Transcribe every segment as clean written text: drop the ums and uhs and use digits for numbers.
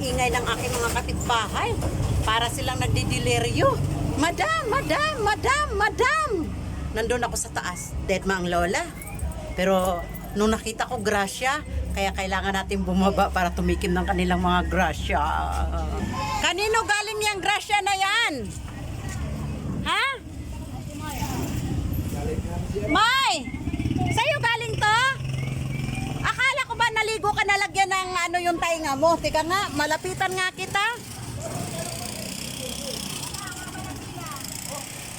ingay ng aking mga kapitbahay. Para silang nagdideliryo. Madam, madam, madam, madam. Nandun ako sa taas. Dead ma ang lola. Pero nung nakita ko grasya, kaya kailangan natin bumaba para tumikim ng kanilang mga grasya. Kanino galing yung grasya na yan? Ha? May! Sa'yo galing to? Akala ko ba naligo ka nalagyan ng ano yung tainga mo? Tika nga, malapitan nga kita.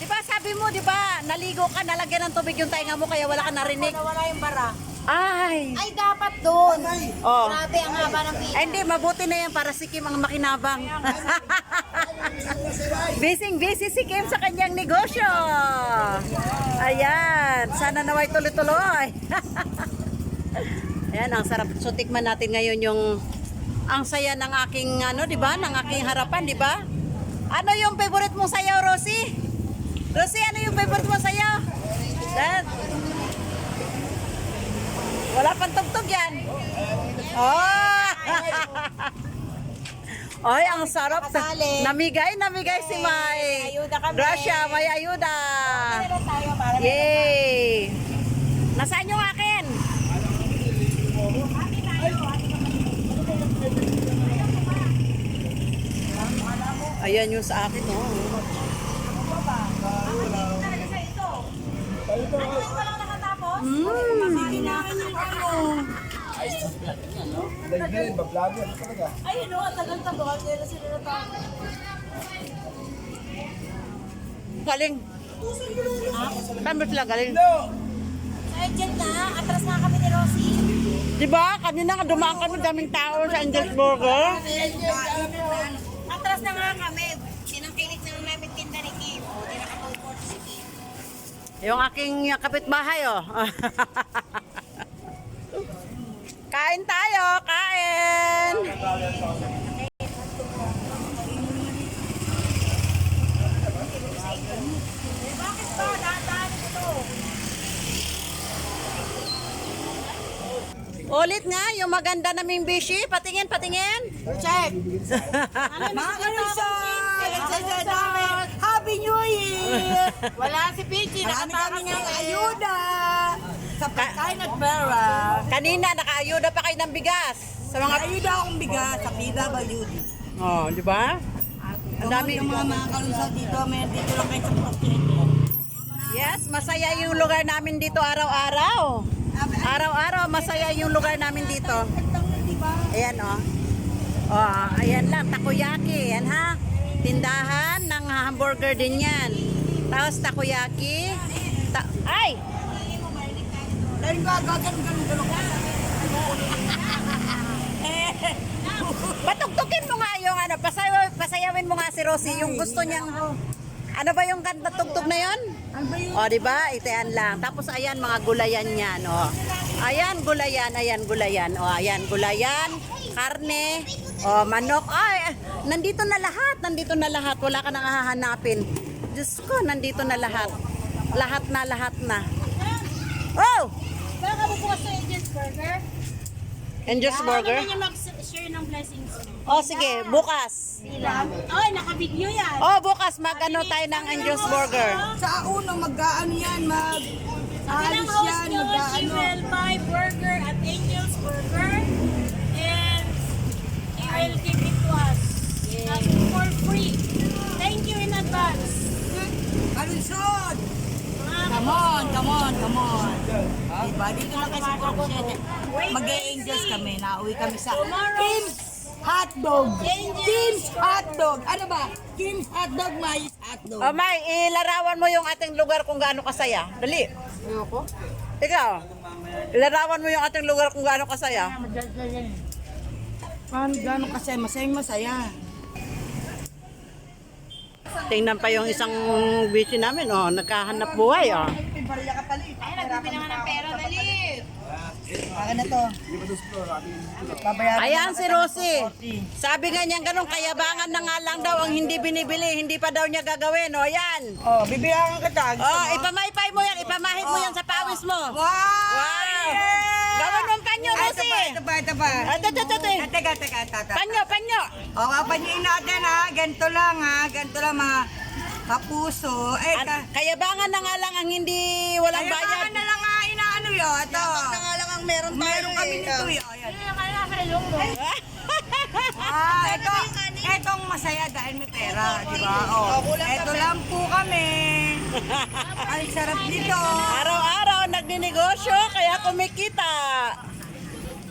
Diba sabi mo, diba, naligo ka nalagyan ng tubig yung tainga mo kaya wala ka narinig? Wala yung bara. Ay! Ay, dapat doon. Oh. Grabe ang haba ng pila. Ay, hindi, mabuti na yan para si Kim ang makinabang. Busy si Kim sa kanyang negosyo. Ayan, sana naway tuloy-tuloy. Ayan, ang sarap. So, tikman natin ngayon yung ang saya ng aking, ano, di ba? Ng aking harapan, di ba? Ano yung favorite mong sayaw, Rosie? Rosie, ano yung favorite mong sayaw? Dad? Wala pang tugtog yan. Oh! Ay, ang sarap. Namigay si May. Ayuda kami. Gracia, may ayuda. Meron tayo para Yay! Nasaan yung akin? Ayan yung sa akin, oh. Ayun o, tagal-tagal. Galing. Saan ba sila galing? Ay, dyan na. Atras na kami ni Rosie. Diba? Kanina nga dumaan kami daming tao sa Angel's Burger. Atras na nga kami. Sinangkilit na namin tinda ni Kim. O, di nakapag-report si Kim. Yung aking kapitbahay, oh. Kain tayo, kain! Bakit ba? Dahan-dahan ito. Ulit nga, yung maganda naming bishi. Patingin, patingin. Check. Mga kalusan! Happy New Year! Wala si Pichi. Nakatakas ng ayuda. Sa pagkain at pera. Kanina, nakaayuda pa kayo ng bigas. Sa mga... Ayuda akong bigas sa PWD. Oh, di ba? Ang dami. Yung mga kalusan dito, may dito lang kayo sa property. Yes, masaya yung lugar namin dito araw-araw. Araw-araw, masaya yung lugar namin dito. Ayan, oh. Oh, ayan lang, takoyaki. Yan, ha? Tindahan ng hamburger din yan. Tapos takoyaki. Ay! Dahil ba, ganun. Patugtugin mo nga yung ano, pasayawin mo nga si Rosie, yung gusto niyang... Ano ba yung kanta tugtog na yon? O, di ba? Itayan lang. Tapos ayan mga gulayan niyan, o. Ayan gulayan, ayan gulayan. O, ayan gulayan, karne, o manok. Ay, nandito na lahat, nandito na lahat. Wala ka nang hahanapin. Diyos ko, nandito na lahat. Lahat na. Oh! Baka bubukas sa Angel's Burger? Angel's Burger? Ano niya mag-share ng blessings mo? O, sige, bukas. Ay, naka-video yan. O, bukas mag-ano tayo ng Angel's Burger. Sa uno, mag-ano yan, Ang host nyo, she will buy burger at Angel's Burger and he will give it to us for free. Thank you in advance. Kalusot! Mga Come on. Diba, dito lang kayo sa Proxete. Mag-e-angels kami, nauwi kami sa Kim's Hotdog. Kim's Hotdog. Ano ba? Kim's Hotdog, Mais Hotdog. O, May, ilarawan mo yung ating lugar kung gaano kasaya. Dali. Ayoko. Ikaw, ilarawan mo yung ating lugar kung gaano kasaya. Paano gano'n kasi? Masaya. Tingnan pa yung isang bici namin, oh, nagkahanap buhay, oh. Ay, nagbibilangan ng pera, dali. Akin na to. Babayaran Ayan si Rosie. Sabi nga niya ganun, kayabangan na nga lang daw ang hindi binibili, hindi pa daw niya gagawin, oh, yan. Oh, bibiyangan kita. Oh, ipamaypay mo yan, ipamahid mo yan sa pawis mo. Wow! Wow! Gawin mong panyo, Rosie. Ito pa. Ito. Teka. Panyo. O, kapanyin natin ha. Ganito lang mga kapuso. Kayabangan na nga lang ang hindi walang Kaya bayad. na lang nga inaano yun. Ito. Na nga lang ang meron tayo. Meron kami nito yun. Ayan. Kaya kailong mo. Etong masaya dahil may pera, di ba? Eto lang po kami. Ang sarap dito. Araw-araw nagninegosyo kaya kumikita.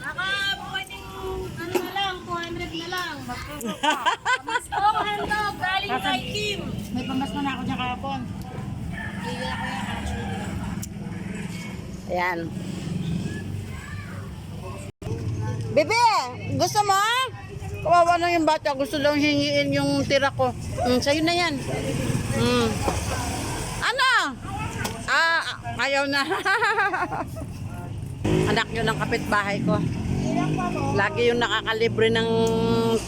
Baka pwedeng ano na lang, 200 na lang. Mas handog galing kay Kim. May pamas na ako dyan kahapon. Ayan. Bebe, gusto mo? Kawawa na yung bata. Gusto lang hingiin yung tira ko. Sa'yo na yan. Ano? Ayaw na. Anak yun ng kapitbahay ko. Lagi yung nakakalibre ng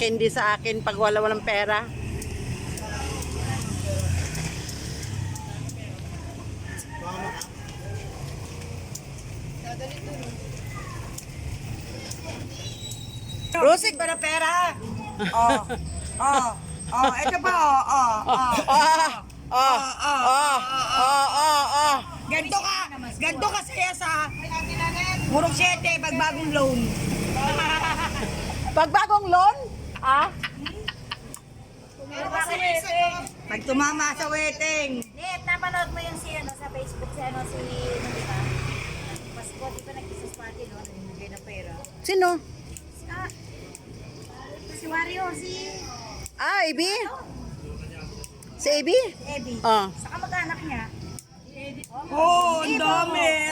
candy sa akin pag walang pera. Rusik ba na pera? Ito pa, Ganto ka saya sa Murong 7 pag bagong loan. Pag bagong loan? Pag tumama sa wedding. Net, napanood mo yung sa Facebook si di ba? Pasko, di ba nag-Christmas party doon, nagbigay ng pera. Sino? Si Wario, si Ibi? Si Ibi? Eddie. Ah. Sa kamag-anak niya. Ang dami.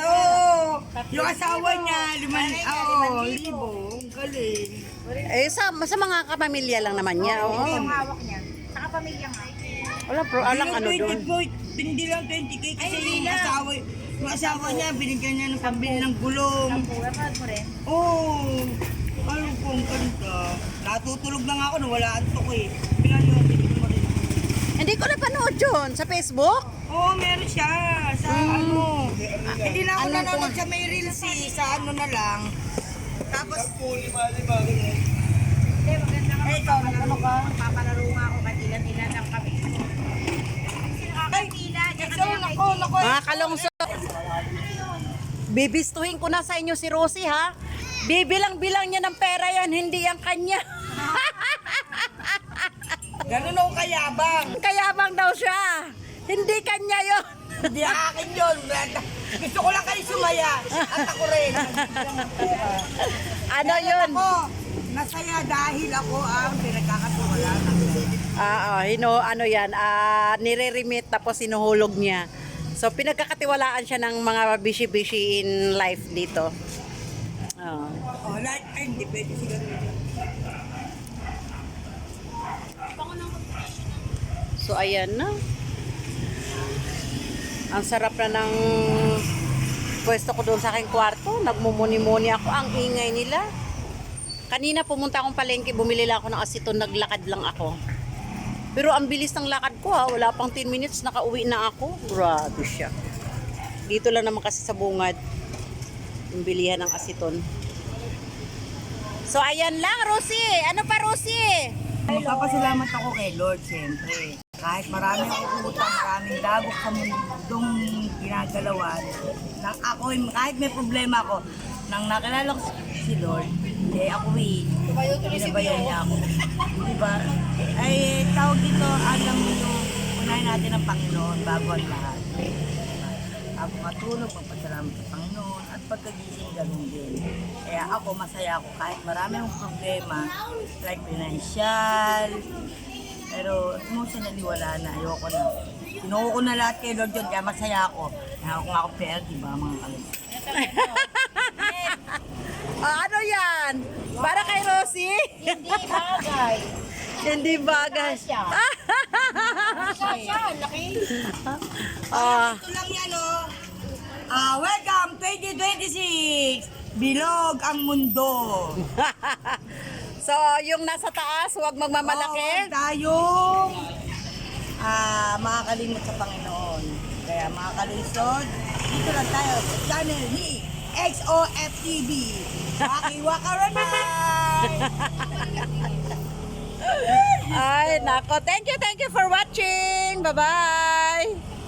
Yung asawa niya, 5,000. Ang galing. Sa mga kapamilya lang naman niya. Yung hawak niya. Sa kapamilya nga. Alang ano doon. Hindi lang 20K kasi yung asawa niya, binigyan niya ng pambili ng gulong. Napanood mo rin? Ano po ang kanta? Natutulog lang ako na wala antok eh. Pinanood mo rin. Hindi ko napanood yun sa Facebook. Meron siya. Sa Hindi na ako nanonood sa may reels sa na lang. Tapos, Ikaw, nagano ka? Papalaro nga ako kahit ilan-ilan lang kami. Nakakapila, dyan ka na kay Mga kalongso. Bibistuhin ko na sa inyo si Rosie ha. Bibilang-bilang niya ng pera yan, hindi yan kanya. ganun ako kayabang. Kayabang daw siya. Hindi kanya yon. Hindi akin yun. Gusto ko lang kayo sumaya. At ako rin. Ano yun? Ako, nasaya dahil ako ang pinagkakatuwala ng Ano yan, nire-remit tapos sinuhulog niya. So pinagkakatiwalaan siya ng mga bishi-bishi in life dito. Hindi pwede siguro. So ayan na. Ang sarap na ng pwesto ko doon sa aking kwarto. Nagmumuni-muni ako. Ang ingay nila. Kanina pumunta akong palengke, bumili lang ako ng asiton, naglakad lang ako. Pero ang bilis ng lakad ko ha. Wala pang 10 minutes, nakauwi na ako. Grabe siya. Dito lang naman kasi sa bungad. Yung bilihan ng asiton. So ayan lang, Rosie. Ano pa, Rosie? Magpapasalamat ako kay Lord, siyempre. Kahit marami akong utang, maraming dagok sa mundong ginagalawan, nang ako, kahit may problema ako, nang nakilala ko si Lord, ako binabayan niya ako. Diba? Ay, tawag dito, alam mo yung unahin natin ang Panginoon bago ang lahat. Ako matulog, magpasalamat sa Panginoon, at pagkagising ganun din. Kaya ako, masaya ako kahit marami akong problema, like financial, pero emotionally wala na, ayoko na. Sinuko ko na lahat kay Lord yun, kaya masaya ako. Kaya ako nga ako pera, diba mga kalim? Ano yan? Para kay Rosie? Hindi bagay. Hindi bagay. Siya, laki. Ito lang yan, welcome 2026! Bilog ang mundo! So, yung nasa taas, huwag magmamalaki. Tayong makakalimot sa Panginoon. Kaya mga kalunsod, dito lang tayo sa channel ni XOFTV. Waki wakaranay! Ay, nako. Thank you for watching. Bye-bye.